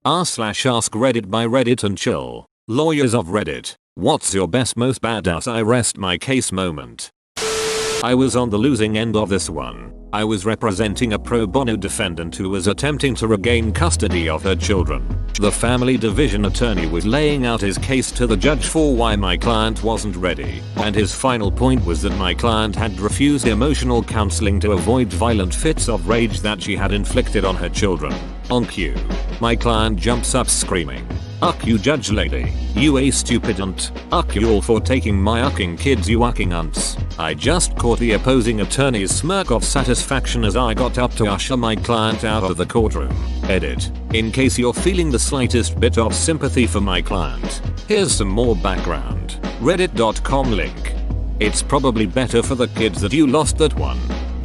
r/AskReddit by Reddit and chill. Lawyers of Reddit. What's your best most badass I rest my case moment? I was on the losing end of this one. I was representing a pro bono defendant who was attempting to regain custody of her children. The family division attorney was laying out his case to the judge for why my client wasn't ready, and his final point was that my client had refused emotional counseling to avoid violent fits of rage that she had inflicted on her children. On cue, my client jumps up screaming, "Uck you judge lady, you a stupid unt, uck you all for taking my ucking kids you ucking unts." I just caught the opposing attorney's smirk of satisfaction as I got up to usher my client out of the courtroom. Edit. In case you're feeling the slightest bit of sympathy for my client, here's some more background. Reddit.com link. It's probably better for the kids that you lost that one.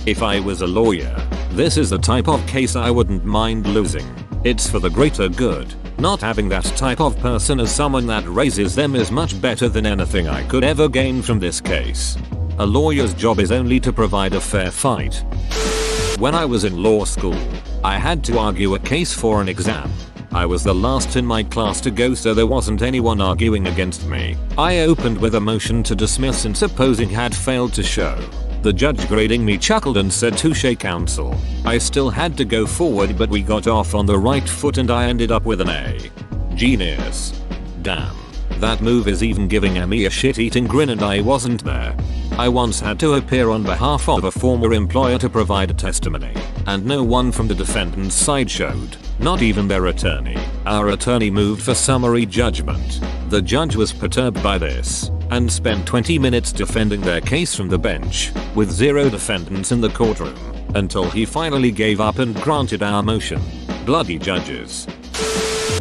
If I was a lawyer, this is the type of case I wouldn't mind losing. It's for the greater good. Not having that type of person as someone that raises them is much better than anything I could ever gain from this case. A lawyer's job is only to provide a fair fight. When I was in law school, I had to argue a case for an exam. I was the last in my class to go, so there wasn't anyone arguing against me. I opened with a motion to dismiss and supposing had failed to show. The judge grading me chuckled and said, "Touche counsel." I still had to go forward, but we got off on the right foot and I ended up with an A. Genius. Damn. That move is even giving me a shit-eating grin and I wasn't there. I once had to appear on behalf of a former employer to provide a testimony, and no one from the defendant's side showed, not even their attorney. Our attorney moved for summary judgment. The judge was perturbed by this, and spent 20 minutes defending their case from the bench, with 0 defendants in the courtroom, until he finally gave up and granted our motion. Bloody judges.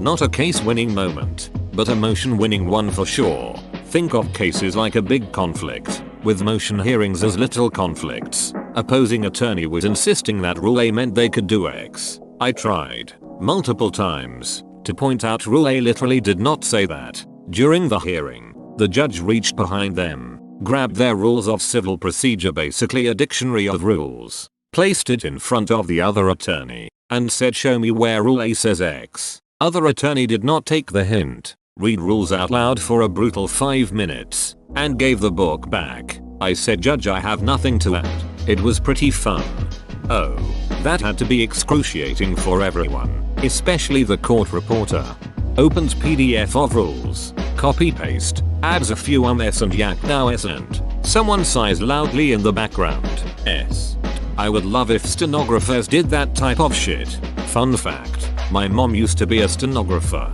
Not a case-winning moment, but a motion-winning one for sure. Think of cases like a big conflict, with motion hearings as little conflicts. Opposing attorney was insisting that Rule A meant they could do X. I tried, multiple times, to point out Rule A literally did not say that. During the hearing, the judge reached behind them, grabbed their rules of civil procedure, basically a dictionary of rules, placed it in front of the other attorney, and said, "Show me where Rule A says X." Other attorney did not take the hint, read rules out loud for a brutal 5 minutes, and gave the book back. I said, "Judge, I have nothing to add." It was pretty fun. Oh, that had to be excruciating for everyone, especially the court reporter. Opens PDF of rules, copy paste, adds a few ums and yak nows and someone sighs loudly in the background. I would love if stenographers did that type of shit. Fun fact, my mom used to be a stenographer.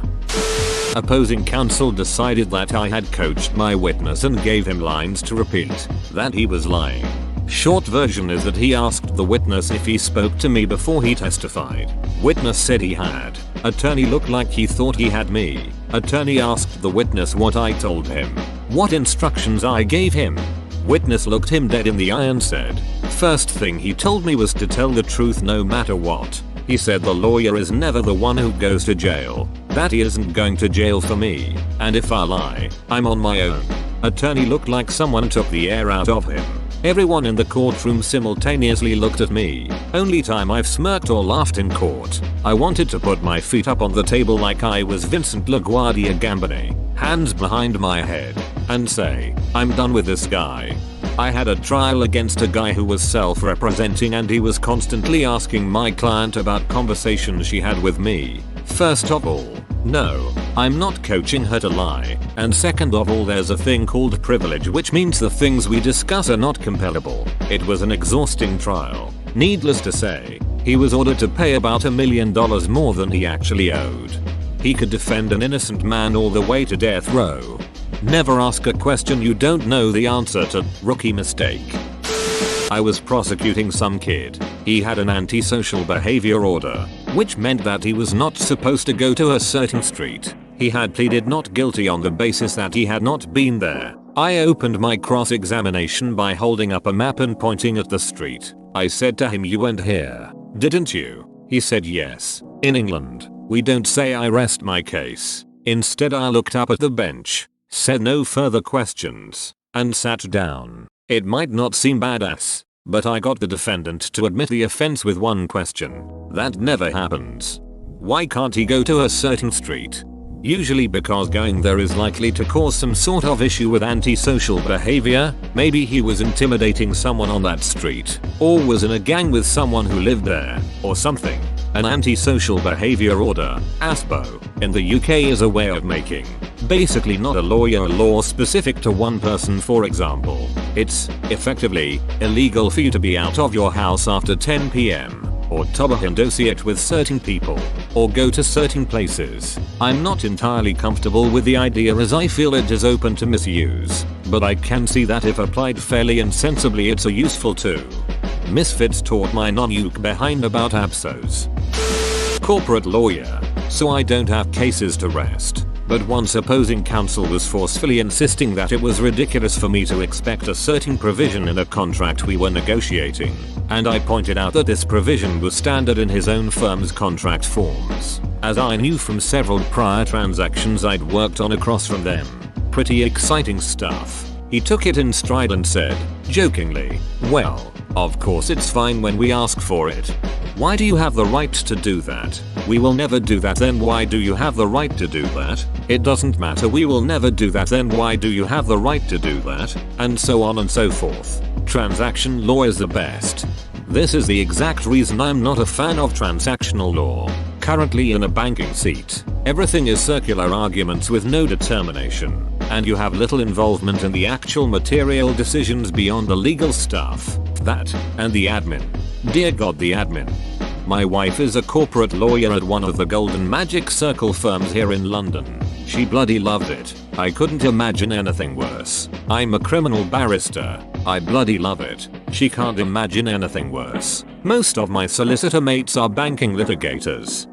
Opposing counsel decided that I had coached my witness and gave him lines to repeat, that he was lying. Short version is that he asked the witness if he spoke to me before he testified. Witness said he had. Attorney looked like he thought he had me. Attorney asked the witness what I told him, what instructions I gave him. Witness looked him dead in the eye and said, "First thing he told me was to tell the truth no matter what." He said the lawyer is never the one who goes to jail, that he isn't going to jail for me, and if I lie, I'm on my own. Attorney looked like someone took the air out of him. Everyone in the courtroom simultaneously looked at me. Only time I've smirked or laughed in court. I wanted to put my feet up on the table like I was Vincent LaGuardia Gambini, hands behind my head, and say, "I'm done with this guy." I had a trial against a guy who was self-representing and he was constantly asking my client about conversations she had with me. First of all, no, I'm not coaching her to lie, and second of all, there's a thing called privilege, which means the things we discuss are not compellable. It was an exhausting trial. Needless to say, he was ordered to pay about $1 million more than he actually owed. He could defend an innocent man all the way to death row. Never ask a question you don't know the answer to. Rookie mistake. I was prosecuting some kid. He had an antisocial behavior order, which meant that he was not supposed to go to a certain street. He had pleaded not guilty on the basis that he had not been there. I opened my cross-examination by holding up a map and pointing at the street. I said to him, "You went here, didn't you?" He said, "Yes. In England, we don't say I rest my case." Instead, I looked up at the bench, said no further questions, and sat down. It might not seem badass, but I got the defendant to admit the offense with one question. That never happens. Why can't he go to a certain street? Usually because going there is likely to cause some sort of issue with antisocial behavior. Maybe he was intimidating someone on that street, or was in a gang with someone who lived there, or something. An antisocial behavior order, ASBO, in the UK is a way of making basically not a law specific to one person. For example, it's effectively illegal for you to be out of your house after 10 PM. or to associate with certain people, or go to certain places. I'm not entirely comfortable with the idea as I feel it is open to misuse, but I can see that if applied fairly and sensibly it's a useful tool. Misfits taught my non-uke behind about ABSOs. Corporate lawyer, so I don't have cases to rest. But once opposing counsel was forcefully insisting that it was ridiculous for me to expect a certain provision in a contract we were negotiating, and I pointed out that this provision was standard in his own firm's contract forms, as I knew from several prior transactions I'd worked on across from them. Pretty exciting stuff. He took it in stride and said, jokingly, well, of course it's fine when we ask for it. Why do you have the right to do that? We will never do that. Then why do you have the right to do that? It doesn't matter. We will never do that. Then why do you have the right to do that? And so on and so forth. Transaction law is the best. This is the exact reason I'm not a fan of transactional law. Currently in a banking seat, everything is circular arguments with no determination, and you have little involvement in the actual material decisions beyond the legal stuff. That, and the admin. Dear God, the admin. My wife is a corporate lawyer at one of the Golden Magic Circle firms here in London. She bloody loved it. I couldn't imagine anything worse. I'm a criminal barrister. I bloody love it. She can't imagine anything worse. Most of my solicitor mates are banking litigators.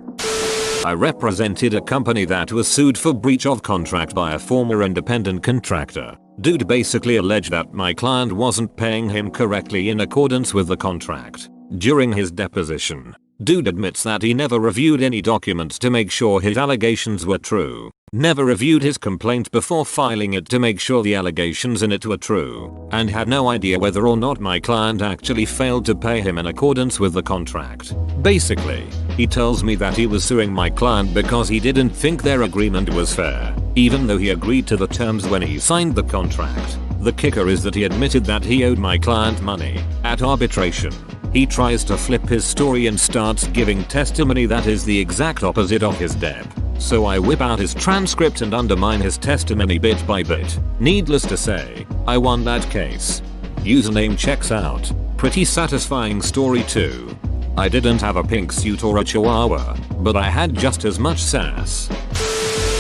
I represented a company that was sued for breach of contract by a former independent contractor. Dude basically alleged that my client wasn't paying him correctly in accordance with the contract. During his deposition, dude admits that he never reviewed any documents to make sure his allegations were true. Never reviewed his complaint before filing it to make sure the allegations in it were true, and had no idea whether or not my client actually failed to pay him in accordance with the contract. Basically, he tells me that he was suing my client because he didn't think their agreement was fair, even though he agreed to the terms when he signed the contract. The kicker is that he admitted that he owed my client money at arbitration. He tries to flip his story and starts giving testimony that is the exact opposite of his dep. So I whip out his transcript and undermine his testimony bit by bit. Needless to say, I won that case. Username checks out. Pretty satisfying story too. I didn't have a pink suit or a chihuahua, but I had just as much sass.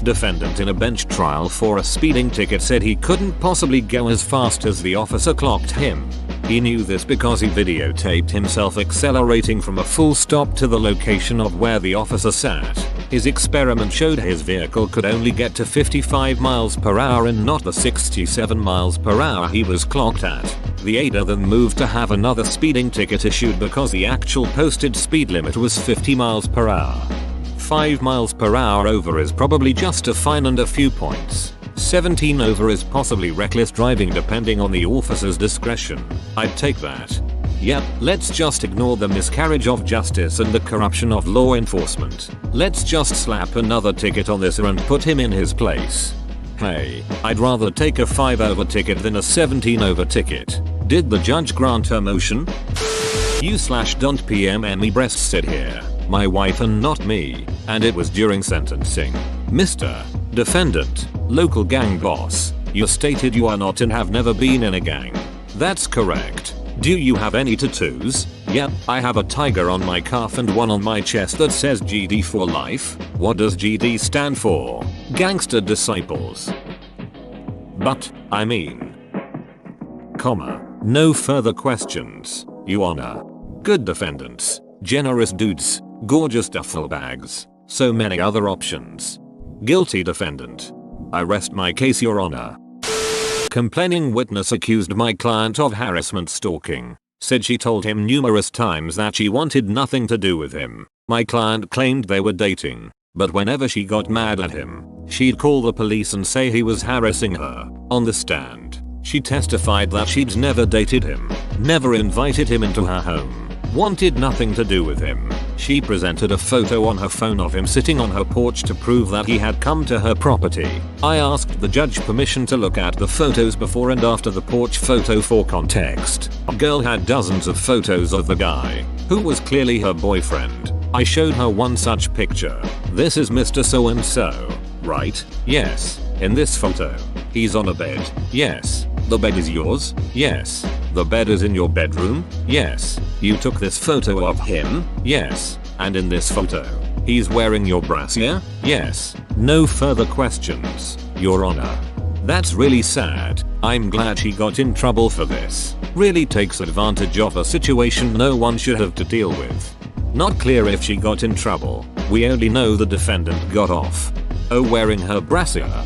Defendant in a bench trial for a speeding ticket said he couldn't possibly go as fast as the officer clocked him. He knew this because he videotaped himself accelerating from a full stop to the location of where the officer sat. His experiment showed his vehicle could only get to 55 miles per hour and not the 67 miles per hour he was clocked at. The aider then moved to have another speeding ticket issued because the actual posted speed limit was 50 miles per hour. 5 miles per hour over is probably just a fine and a few points. 17 over is possibly reckless driving depending on the officer's discretion. I'd take that. Yep, let's just ignore the miscarriage of justice and the corruption of law enforcement. Let's just slap another ticket on this and put him in his place. Hey, I'd rather take a 5 over ticket than a 17 over ticket. Did the judge grant her motion? You/don't PM me breasts said here. My wife and not me, and it was during sentencing. Mr. Defendant, local gang boss, you stated you are not and have never been in a gang. That's correct. Do you have any tattoos? Yep, I have a tiger on my calf and one on my chest that says GD for life. What does GD stand for? Gangster Disciples. But, I mean, no further questions, Your Honor. Good defendants, generous dudes, gorgeous duffel bags, so many other options. Guilty defendant. I rest my case, Your Honor. Complaining witness accused my client of harassment stalking. Said she told him numerous times that she wanted nothing to do with him. My client claimed they were dating, but whenever she got mad at him, she'd call the police and say he was harassing her. On the stand, she testified that she'd never dated him, never invited him into her home, wanted nothing to do with him, She presented a photo on her phone of him sitting on her porch to prove that he had come to her property. I asked the judge permission to look at the photos before and after the porch photo for context. The girl had dozens of photos of the guy, who was clearly her boyfriend. I showed her one such picture. This is Mr. So-and-so, right? Yes. In this photo, he's on a bed. Yes. The bed is yours? Yes. The bed is in your bedroom? Yes. You took this photo of him? Yes. And in this photo, he's wearing your brassiere? Yes. No further questions, Your Honor. That's really sad. I'm glad she got in trouble for this. Really takes advantage of a situation no one should have to deal with. Not clear if she got in trouble. We only know the defendant got off. Oh, wearing her brassiere.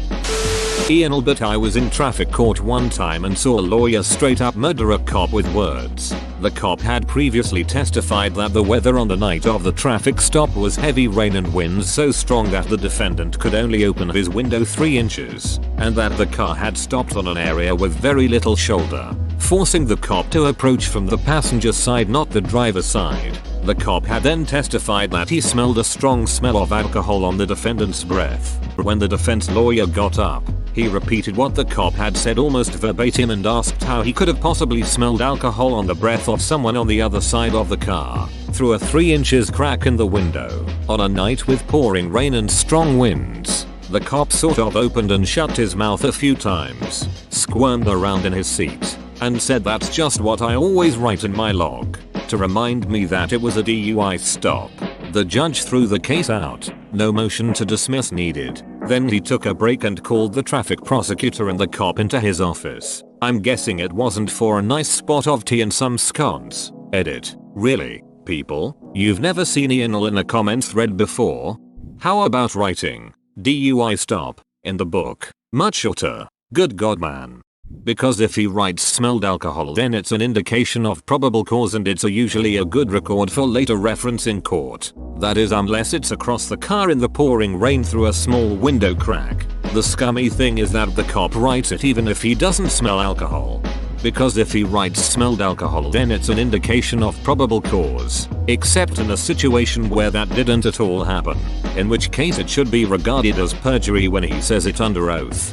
Ian Albert, I was in traffic court one time and saw a lawyer straight up murder a cop with words. The cop had previously testified that the weather on the night of the traffic stop was heavy rain and winds so strong that the defendant could only open his window 3 inches, and that the car had stopped on an area with very little shoulder, forcing the cop to approach from the passenger side, not the driver's side. The cop had then testified that he smelled a strong smell of alcohol on the defendant's breath. When the defense lawyer got up, he repeated what the cop had said almost verbatim and asked how he could have possibly smelled alcohol on the breath of someone on the other side of the car, through a 3 inches crack in the window, on a night with pouring rain and strong winds. The cop sort of opened and shut his mouth a few times, squirmed around in his seat, and said, "That's just what I always write in my log, to remind me that it was a DUI stop." The judge threw the case out. No motion to dismiss needed. Then he took a break and called the traffic prosecutor and the cop into his office. I'm guessing it wasn't for a nice spot of tea and some scones. Edit. Really, people? You've never seen Ianl in a comment thread before? How about writing DUI stop in the book? Much shorter. Good God, man. Because if he writes smelled alcohol, then it's an indication of probable cause and it's usually a good record for later reference in court. That is, unless it's across the car in the pouring rain through a small window crack. The scummy thing is that the cop writes it even if he doesn't smell alcohol. Because if he writes smelled alcohol, then it's an indication of probable cause, except in a situation where that didn't at all happen, in which case it should be regarded as perjury when he says it under oath.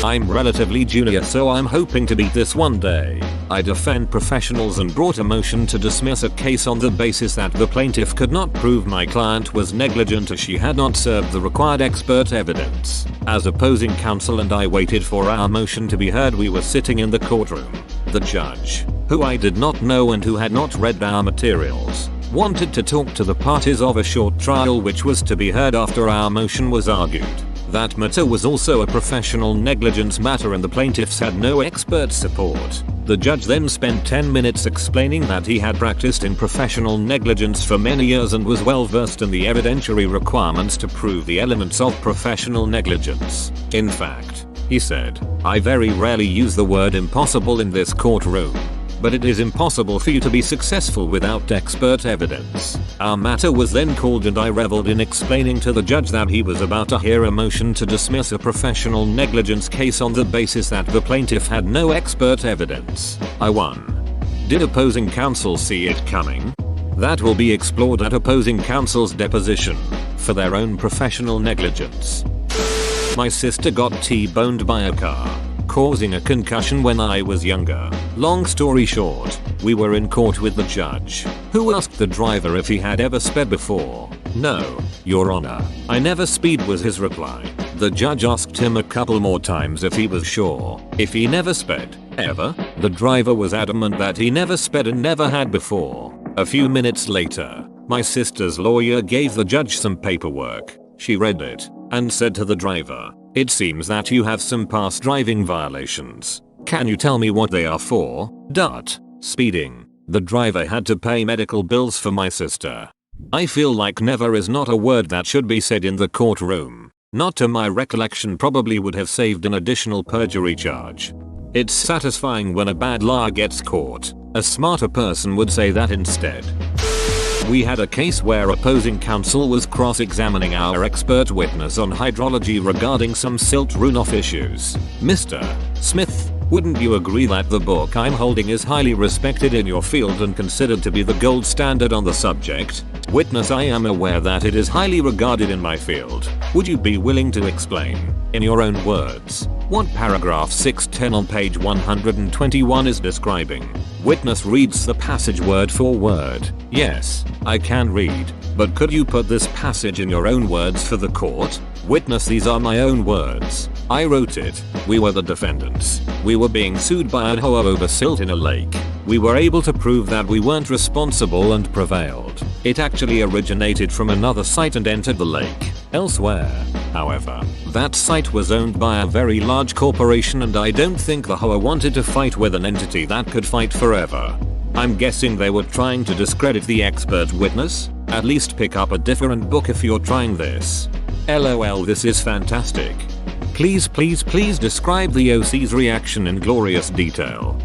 I'm relatively junior, so I'm hoping to beat this one day. I defend professionals and brought a motion to dismiss a case on the basis that the plaintiff could not prove my client was negligent as she had not served the required expert evidence. As opposing counsel and I waited for our motion to be heard, we were sitting in the courtroom. The judge, who I did not know and who had not read our materials, wanted to talk to the parties of a short trial which was to be heard after our motion was argued. That matter was also a professional negligence matter and the plaintiffs had no expert support. The judge then spent 10 minutes explaining that he had practiced in professional negligence for many years and was well versed in the evidentiary requirements to prove the elements of professional negligence. In fact, he said, I very rarely use the word impossible in this courtroom, but it is impossible for you to be successful without expert evidence. Our matter was then called and I reveled in explaining to the judge that he was about to hear a motion to dismiss a professional negligence case on the basis that the plaintiff had no expert evidence. I won. Did opposing counsel see it coming? That will be explored at opposing counsel's deposition for their own professional negligence. My sister got T-boned by a car, causing a concussion when I was younger. Long story short, we were in court with the judge, who asked the driver if he had ever sped before. No, Your Honor, I never speed, was his reply. The judge asked him a couple more times if he was sure, if he never sped, ever. The driver was adamant that he never sped and never had before. A few minutes later, my sister's lawyer gave the judge some paperwork. She read it and said to the driver, it seems that you have some past driving violations. Can you tell me what they are for? Speeding. The driver had to pay medical bills for my sister. I feel like never is not a word that should be said in the courtroom. Not to my recollection, probably would have saved an additional perjury charge. It's satisfying when a bad liar gets caught. A smarter person would say that instead. We had a case where opposing counsel was cross-examining our expert witness on hydrology regarding some silt runoff issues. Mr. Smith Wouldn't you agree that the book I'm holding is highly respected in your field and considered to be the gold standard on the subject? Witness: I am aware that it is highly regarded in my field. Would you be willing to explain, in your own words, what paragraph 610 on page 121 is describing? Witness reads the passage word for word. Yes, I can read, but could you put this passage in your own words for the court? Witness: these are my own words. I wrote it. We were the defendants. We were being sued by Idaho over silt in a lake. We were able to prove that we weren't responsible and prevailed. It actually originated from another site and entered the lake. Elsewhere, however, that site was owned by a very large corporation, and I don't think the Hoa wanted to fight with an entity that could fight forever. I'm guessing they were trying to discredit the expert witness. At least pick up a different book if you're trying this. LOL, this is fantastic. Please describe the OC's reaction in glorious detail.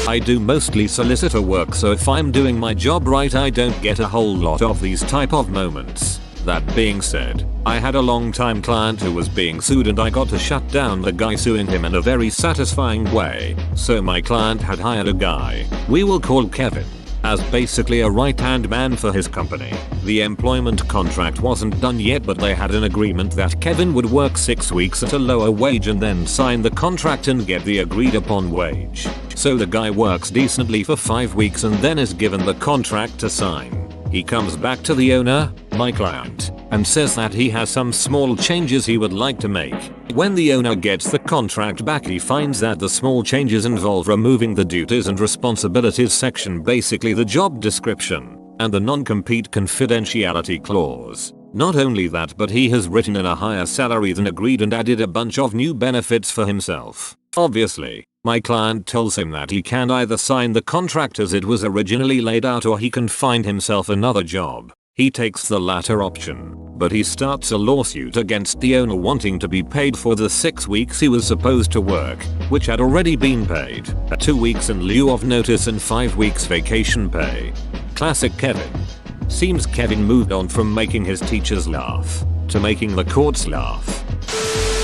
I do mostly solicitor work, so if I'm doing my job right I don't get a whole lot of these type of moments. That being said, I had a long-time client who was being sued and I got to shut down the guy suing him in a very satisfying way. So my client had hired a guy, we will call Kevin, as basically a right-hand man for his company. The employment contract wasn't done yet, but they had an agreement that Kevin would work 6 weeks at a lower wage and then sign the contract and get the agreed upon wage. So the guy works decently for 5 weeks and then is given the contract to sign. He comes back to the owner, my client, and says that he has some small changes he would like to make. When the owner gets the contract back, he finds that the small changes involve removing the duties and responsibilities section, basically the job description, and the non-compete confidentiality clause. Not only that, but he has written in a higher salary than agreed and added a bunch of new benefits for himself. Obviously, my client tells him that he can either sign the contract as it was originally laid out or he can find himself another job. He takes the latter option, but he starts a lawsuit against the owner wanting to be paid for the 6 weeks he was supposed to work, which had already been paid, 2 weeks in lieu of notice and 5 weeks vacation pay. Classic Kevin. Seems Kevin moved on from making his teachers laugh to making the courts laugh.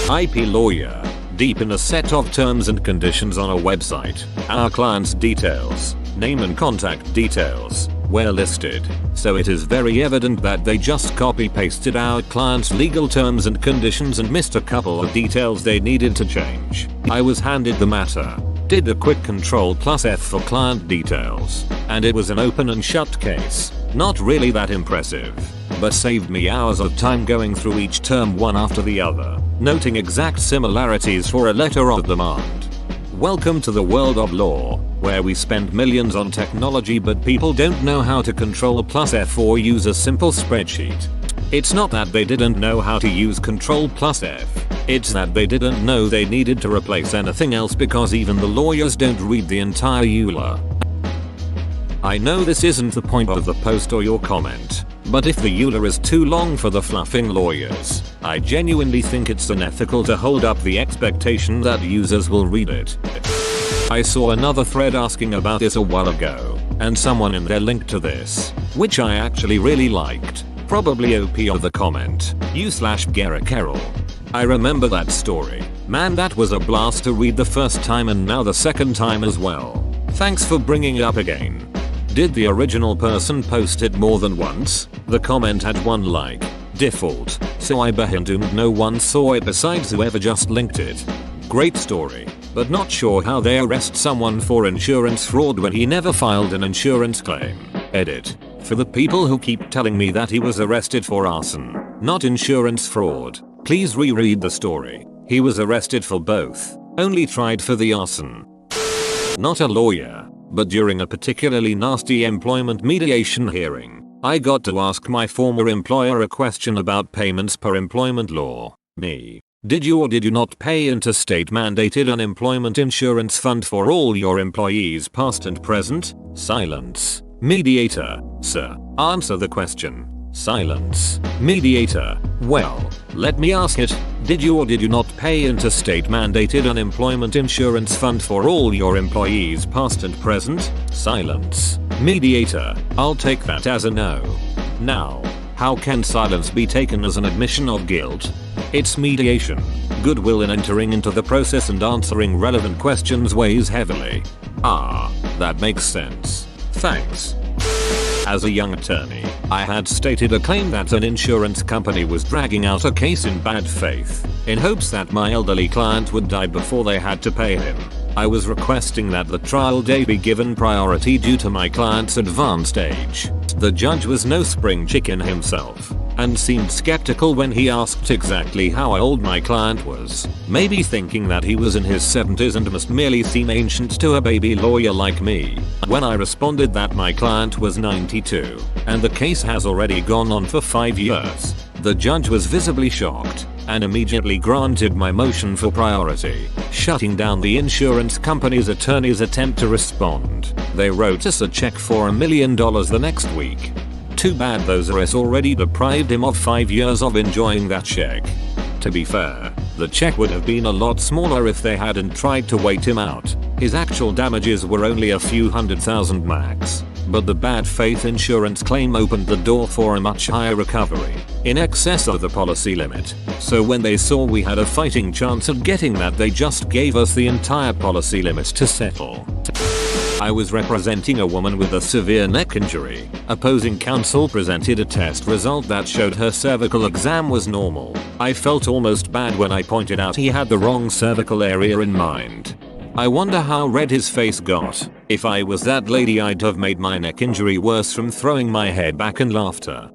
IP lawyer. Deep in a set of terms and conditions on a website, our client's details, name and contact details, were listed, so it is very evident that they just copy-pasted our client's legal terms and conditions and missed a couple of details they needed to change. I was handed the matter, did a quick Ctrl+F for client details, and it was an open and shut case. Not really that impressive, but saved me hours of time going through each term one after the other, noting exact similarities for a letter of demand. Welcome to the world of law, where we spend millions on technology but people don't know how to Ctrl+F or use a simple spreadsheet. It's not that they didn't know how to use Ctrl+F, it's that they didn't know they needed to replace anything else because even the lawyers don't read the entire EULA. I know this isn't the point of the post or your comment, but if the EULA is too long for the fluffing lawyers, I genuinely think it's unethical to hold up the expectation that users will read it. I saw another thread asking about this a while ago, and someone in there linked to this, which I actually really liked. Probably OP of the comment, you/Garrett Carroll. I remember that story. Man, that was a blast to read the first time and now the second time as well. Thanks for bringing it up again. Did the original person post it more than once? The comment had 1 like. Default. So I assumed no one saw it besides whoever just linked it. Great story, but not sure how they arrest someone for insurance fraud when he never filed an insurance claim. Edit. For the people who keep telling me that he was arrested for arson, not insurance fraud, please reread the story. He was arrested for both, only tried for the arson. Not a lawyer, but during a particularly nasty employment mediation hearing, I got to ask my former employer a question about payments per employment law. Me. Did you or did you not pay into state-mandated unemployment insurance fund for all your employees past and present? Silence. Mediator. Sir, answer the question. Silence. Mediator. Well, let me ask it. Did you or did you not pay into state-mandated unemployment insurance fund for all your employees past and present? Silence. Mediator. I'll take that as a no. Now, How can silence be taken as an admission of guilt? It's mediation. Goodwill in entering into the process and answering relevant questions weighs heavily. Ah, that makes sense. Thanks. As a young attorney, I had stated a claim that an insurance company was dragging out a case in bad faith, in hopes that my elderly client would die before they had to pay him. I was requesting that the trial day be given priority due to my client's advanced age. The judge was no spring chicken himself, and seemed skeptical when he asked exactly how old my client was, maybe thinking that he was in his 70s and must merely seem ancient to a baby lawyer like me. When I responded that my client was 92, and the case has already gone on for 5 years, the judge was visibly shocked, and immediately granted my motion for priority, shutting down the insurance company's attorney's attempt to respond. They wrote us a check for $1 million the next week. Too bad those RS already deprived him of 5 years of enjoying that check. To be fair, the check would have been a lot smaller if they hadn't tried to wait him out. His actual damages were only a few $100,000 max, but the bad faith insurance claim opened the door for a much higher recovery, in excess of the policy limit. So when they saw we had a fighting chance of getting that, they just gave us the entire policy limit to settle. I was representing a woman with a severe neck injury. Opposing counsel presented a test result that showed her cervical exam was normal. I felt almost bad when I pointed out he had the wrong cervical area in mind. I wonder how red his face got. If I was that lady, I'd have made my neck injury worse from throwing my head back in laughter.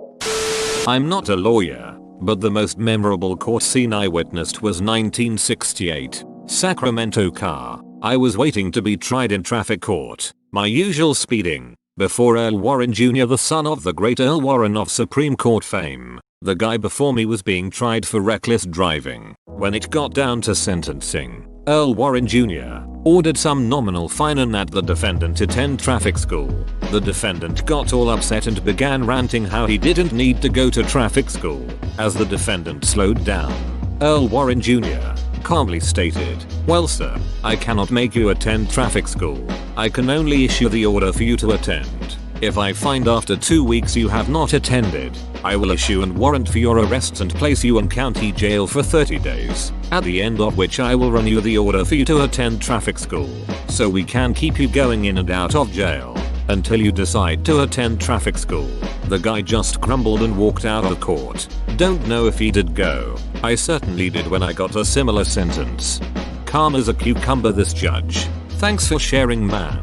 I'm not a lawyer, but the most memorable court scene I witnessed was 1968, Sacramento car. I was waiting to be tried in traffic court, my usual speeding, before Earl Warren Jr., the son of the great Earl Warren of Supreme Court fame. The guy before me was being tried for reckless driving. When it got down to sentencing, Earl Warren Jr. ordered some nominal fine and that the defendant attend traffic school. The defendant got all upset and began ranting how he didn't need to go to traffic school. As the defendant slowed down, Earl Warren Jr. calmly stated, "Well sir, I cannot make you attend traffic school. I can only issue the order for you to attend. If I find after 2 weeks you have not attended, I will issue a warrant for your arrest and place you in county jail for 30 days, at the end of which I will run you the order for you to attend traffic school, so we can keep you going in and out of jail until you decide to attend traffic school." The guy just grumbled and walked out of court. Don't know if he did go. I certainly did when I got a similar sentence. Calm as a cucumber, this judge. Thanks for sharing, man.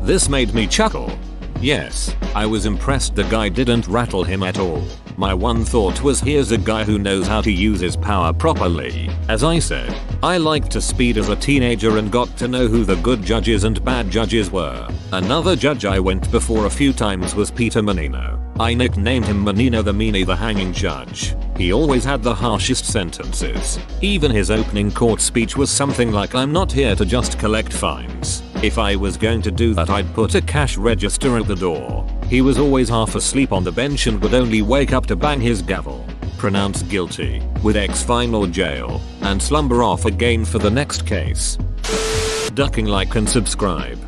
This made me chuckle. Yes, I was impressed the guy didn't rattle him at all. My one thought was, here's a guy who knows how to use his power properly. As I said, I liked to speed as a teenager and got to know who the good judges and bad judges were. Another judge I went before a few times was Peter Menino. I nicknamed him Menino the Meanie, the hanging judge. He always had the harshest sentences. Even his opening court speech was something like, "I'm not here to just collect fines. If I was going to do that, I'd put a cash register at the door." He was always half asleep on the bench and would only wake up to bang his gavel, pronounce guilty, with X fine or jail, and slumber off again for the next case. Ducking like and subscribe.